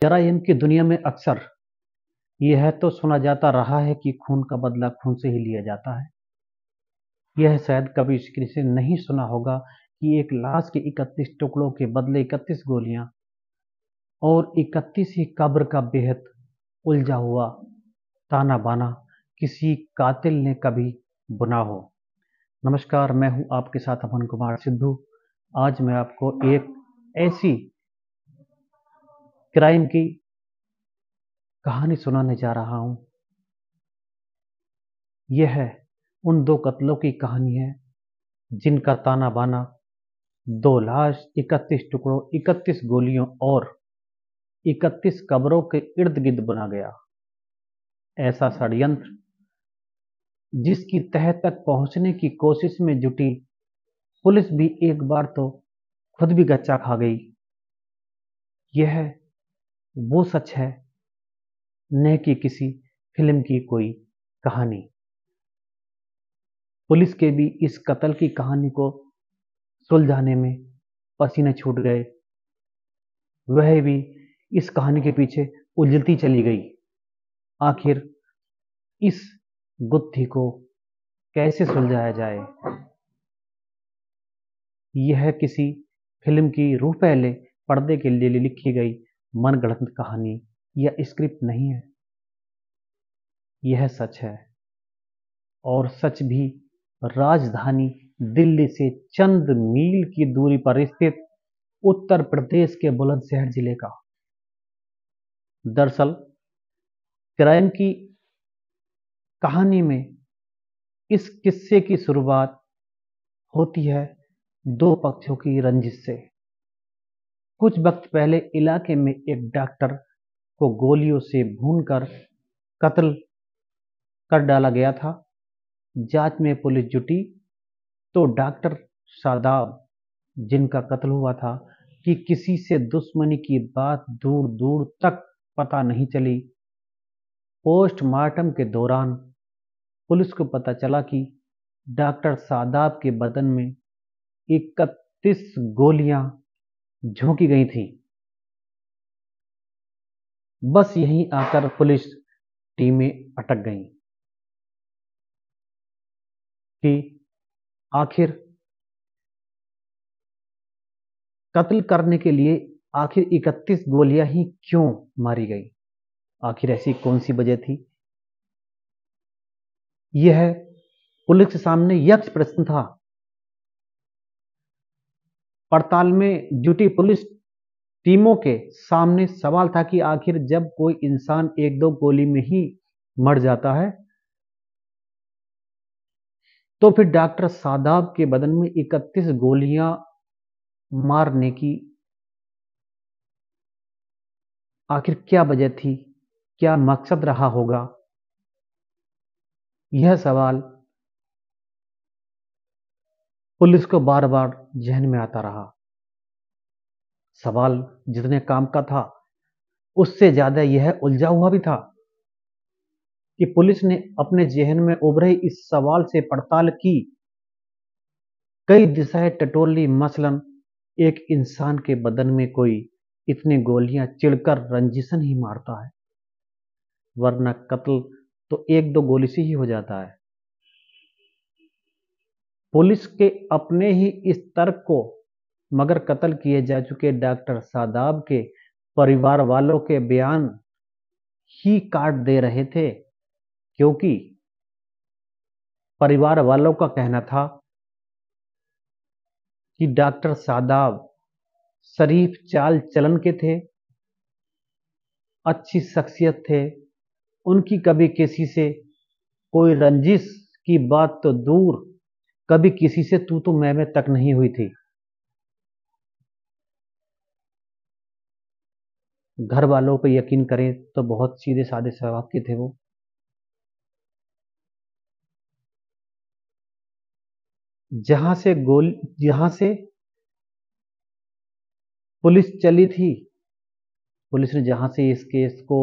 जराइम की दुनिया में अक्सर यह तो सुना जाता रहा है कि खून का बदला खून से ही लिया जाता है। यह शायद कभी किसी से नहीं सुना होगा कि एक लाश के 31 टुकड़ों के बदले 31 गोलियां और 31 ही कब्र का बेहद उलझा हुआ ताना बाना किसी कातिल ने कभी बुना हो। नमस्कार, मैं हूं आपके साथ अमन कुमार सिद्धू। आज मैं आपको एक ऐसी क्राइम की कहानी सुनाने जा रहा हूं। यह उन दो कत्लों की कहानी है जिनका ताना बाना 2 लाश, 31 टुकड़ों, 31 गोलियों और 31 कब्रों के इर्द गिर्द बुना गया। ऐसा षड्यंत्र जिसकी तह तक पहुंचने की कोशिश में जुटी पुलिस भी एक बार तो खुद भी गच्चा खा गई। यह वो सच है, न कि किसी फिल्म की कोई कहानी। पुलिस के भी इस कत्ल की कहानी को सुलझाने में पसीने छूट गए। वह भी इस कहानी के पीछे उलझती चली गई। आखिर इस गुत्थी को कैसे सुलझाया जाए? यह किसी फिल्म की रूह पहले पर्दे के लिए लिखी गई मनगढ़ंत कहानी या स्क्रिप्ट नहीं है। यह सच है, और सच भी राजधानी दिल्ली से चंद मील की दूरी पर स्थित उत्तर प्रदेश के बुलंदशहर जिले का। दरअसल क्राइम की कहानी में इस किस्से की शुरुआत होती है दो पक्षों की रंजिश से। कुछ वक्त पहले इलाके में एक डॉक्टर को गोलियों से भूनकर कत्ल कर डाला गया था। जांच में पुलिस जुटी तो डॉक्टर शादाब, जिनका कत्ल हुआ था, कि किसी से दुश्मनी की बात दूर दूर तक पता नहीं चली। पोस्टमार्टम के दौरान पुलिस को पता चला कि डॉक्टर शादाब के बदन में 31 गोलियां झोंकी गई थी। बस यहीं आकर पुलिस टीमें अटक गईं कि आखिर कत्ल करने के लिए आखिर 31 गोलियां ही क्यों मारी गई? आखिर ऐसी कौन सी वजह थी? यह पुलिस के सामने यक्ष प्रश्न था। पड़ताल में जुटी पुलिस टीमों के सामने सवाल था कि आखिर जब कोई इंसान एक दो गोली में ही मर जाता है, तो फिर डॉक्टर शादाब के बदन में 31 गोलियां मारने की आखिर क्या वजह थी? क्या मकसद रहा होगा? यह सवाल पुलिस को बार बार जहन में आता रहा। सवाल जितने काम का था, उससे ज्यादा यह उलझा हुआ भी था कि पुलिस ने अपने जहन में उभरे इस सवाल से पड़ताल की। कई दिशाएं टटोली, मसलन एक इंसान के बदन में कोई इतनी गोलियां चिढ़कर रंजिशन ही मारता है, वरना कत्ल तो एक दो गोली से ही हो जाता है। पुलिस के अपने ही इस तर्क को मगर कत्ल किए जा चुके डॉक्टर शादाब के परिवार वालों के बयान ही काट दे रहे थे, क्योंकि परिवार वालों का कहना था कि डॉक्टर शादाब शरीफ चाल चलन के थे, अच्छी शख्सियत थे। उनकी कभी किसी से कोई रंजिश की बात तो दूर, कभी किसी से तू मैं तक नहीं हुई थी। घर वालों पर यकीन करें तो बहुत सीधे साधे स्वभाव के थे वो। जहां से पुलिस चली थी, पुलिस ने जहां से इस केस को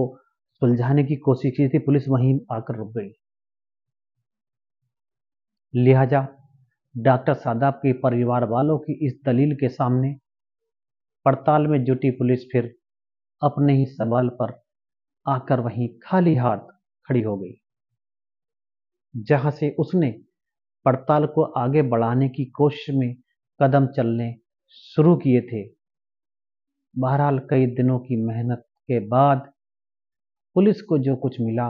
सुलझाने की कोशिश की थी, पुलिस वहीं आकर रुक गई। लिहाजा डॉक्टर शादाब के परिवार वालों की इस दलील के सामने पड़ताल में जुटी पुलिस फिर अपने ही सवाल पर आकर वहीं खाली हाथ खड़ी हो गई, जहां से उसने पड़ताल को आगे बढ़ाने की कोशिश में कदम चलने शुरू किए थे। बहरहाल कई दिनों की मेहनत के बाद पुलिस को जो कुछ मिला,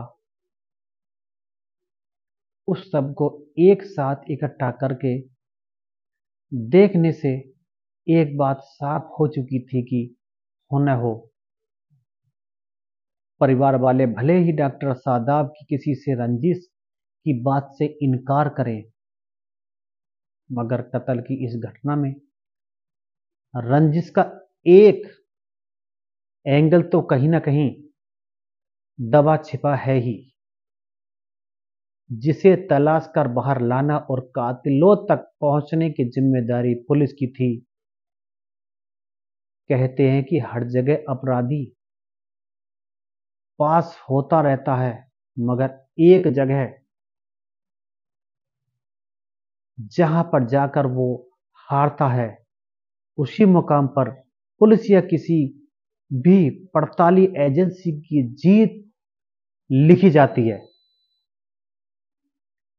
उस सब को एक साथ इकट्ठा करके देखने से एक बात साफ हो चुकी थी कि हो न हो, परिवार वाले भले ही डॉक्टर सादाब की किसी से रंजिश की बात से इनकार करें, मगर कत्ल की इस घटना में रंजिश का एक एंगल तो कहीं ना कहीं दबा छिपा है ही, जिसे तलाश कर बाहर लाना और कातिलों तक पहुंचने की जिम्मेदारी पुलिस की थी। कहते हैं कि हर जगह अपराधी पास होता रहता है, मगर एक जगह जहां पर जाकर वो हारता है, उसी मुकाम पर पुलिस या किसी भी पड़ताली एजेंसी की जीत लिखी जाती है।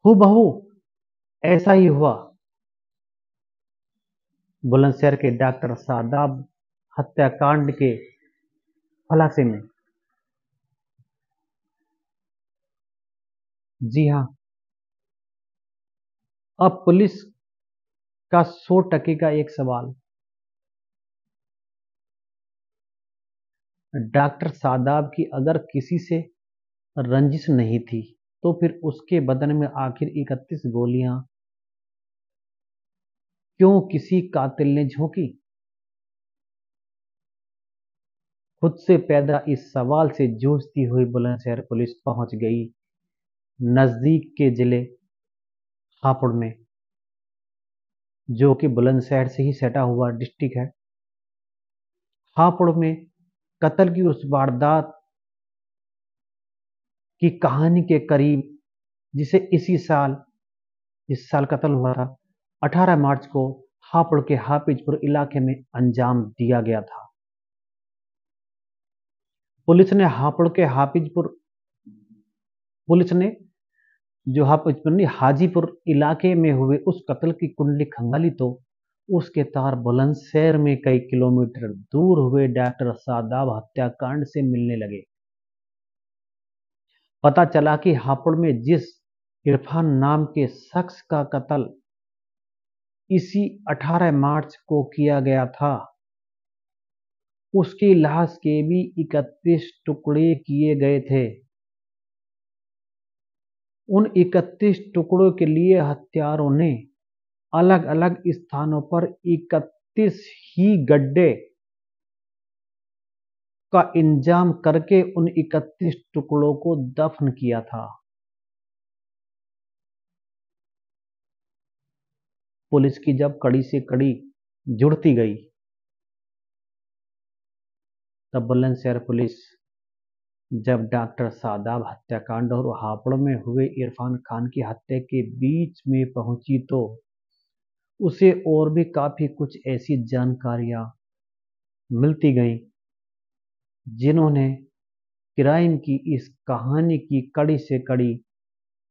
हूबहू ऐसा ही हुआ बुलंदशहर के डॉक्टर सादाब हत्याकांड के खुलासे में। जी हाँ, अब पुलिस का 100% का एक सवाल, डॉक्टर सादाब की अगर किसी से रंजिश नहीं थी, तो फिर उसके बदन में आखिर 31 गोलियां क्यों किसी कातिल ने झोंकी? खुद से पैदा इस सवाल से जूझती हुई बुलंदशहर पुलिस पहुंच गई नजदीक के जिले हापुड़ में, जो कि बुलंदशहर से ही सटा हुआ डिस्ट्रिक्ट है। हापुड़ में कत्ल की उस वारदात की कहानी के करीब, जिसे इस साल कत्ल हुआ था, 18 मार्च को हापुड़ के हाफिजपुर इलाके में अंजाम दिया गया था। पुलिस ने पुलिस ने जो हाजीपुर इलाके में हुए उस कत्ल की कुंडली खंगाली, तो उसके तार बुलंदशहर में कई किलोमीटर दूर हुए डॉक्टर सादाब हत्याकांड से मिलने लगे। पता चला कि हापुड़ में जिस इरफान नाम के शख्स का कत्ल इसी 18 मार्च को किया गया था, उसकी लाश के भी 31 टुकड़े किए गए थे। उन 31 टुकड़ों के लिए हत्यारों ने अलग अलग स्थानों पर 31 ही गड्ढे का इंतजाम करके उन 31 टुकड़ों को दफन किया था। पुलिस की जब कड़ी से कड़ी जुड़ती गई, तब बुलंदशहर पुलिस जब डॉक्टर सादाब हत्याकांड और हापुड़ में हुए इरफान खान की हत्या के बीच में पहुंची, तो उसे और भी काफी कुछ ऐसी जानकारियां मिलती गईं, जिन्होंने क्राइम की इस कहानी की कड़ी से कड़ी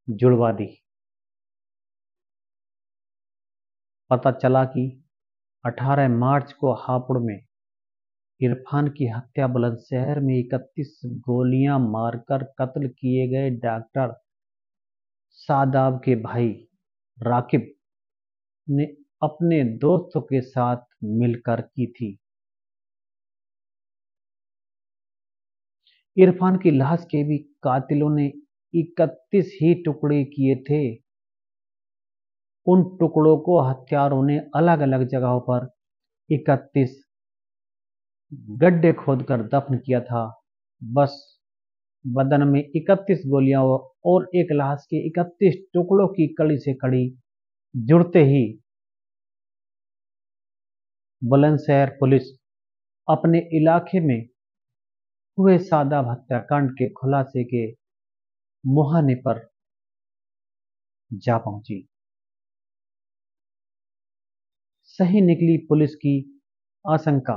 जुड़वा दी। पता चला कि 18 मार्च को हापुड़ में इरफान की हत्या बुलंदशहर में 31 गोलियां मारकर कत्ल किए गए डॉक्टर सादाब के भाई राकिब ने अपने दोस्तों के साथ मिलकर की थी। इरफान की लाश के भी कातिलों ने 31 ही टुकड़े किए थे। उन टुकड़ों को हत्यारों ने अलग अलग जगहों पर 31 गड्ढे खोदकर दफन किया था। बस बदन में 31 गोलियां और एक लाश के 31 टुकड़ों की कड़ी से कड़ी जुड़ते ही बुलंदशहर पुलिस अपने इलाके में हुए सादाब हत्याकांड के खुलासे के मुहाने पर जा पहुंची। सही निकली पुलिस की आशंका।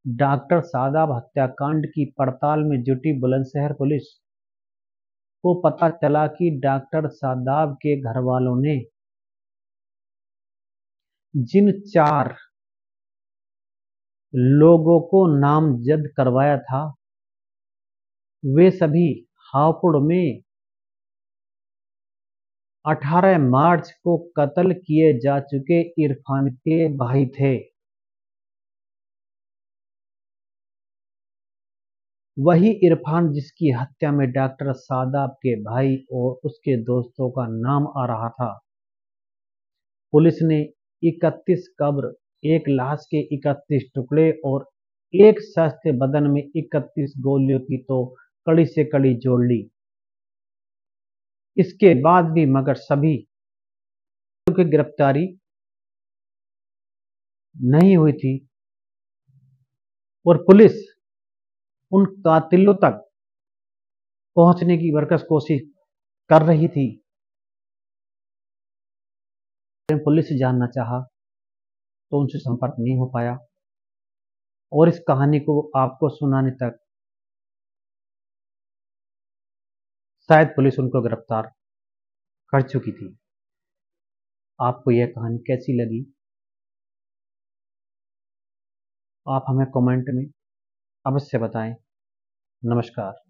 डॉक्टर शादाब हत्याकांड की पड़ताल में जुटी बुलंदशहर पुलिस को पता चला कि डॉक्टर शादाब के घरवालों ने जिन 4 लोगों को नामजद करवाया था वे सभी हापुड़ में 18 मार्च को कत्ल किए जा चुके इरफान के भाई थे। वही इरफान जिसकी हत्या में डॉक्टर शादाब के भाई और उसके दोस्तों का नाम आ रहा था। पुलिस ने 31 कब्र, एक लाश के 31 टुकड़े और एक शख्स के बदन में 31 गोलियों की तो कड़ी से कड़ी जोड़ ली। इसके बाद भी मगर सभी की गिरफ्तारी नहीं हुई थी और पुलिस उन कातिलों तक पहुंचने की भरसक कोशिश कर रही थी। पुलिस से जानना चाहा तो उनसे संपर्क नहीं हो पाया और इस कहानी को आपको सुनाने तक शायद पुलिस उनको गिरफ्तार कर चुकी थी। आपको यह कहानी कैसी लगी आप हमें कमेंट में अवश्य बताएं। नमस्कार।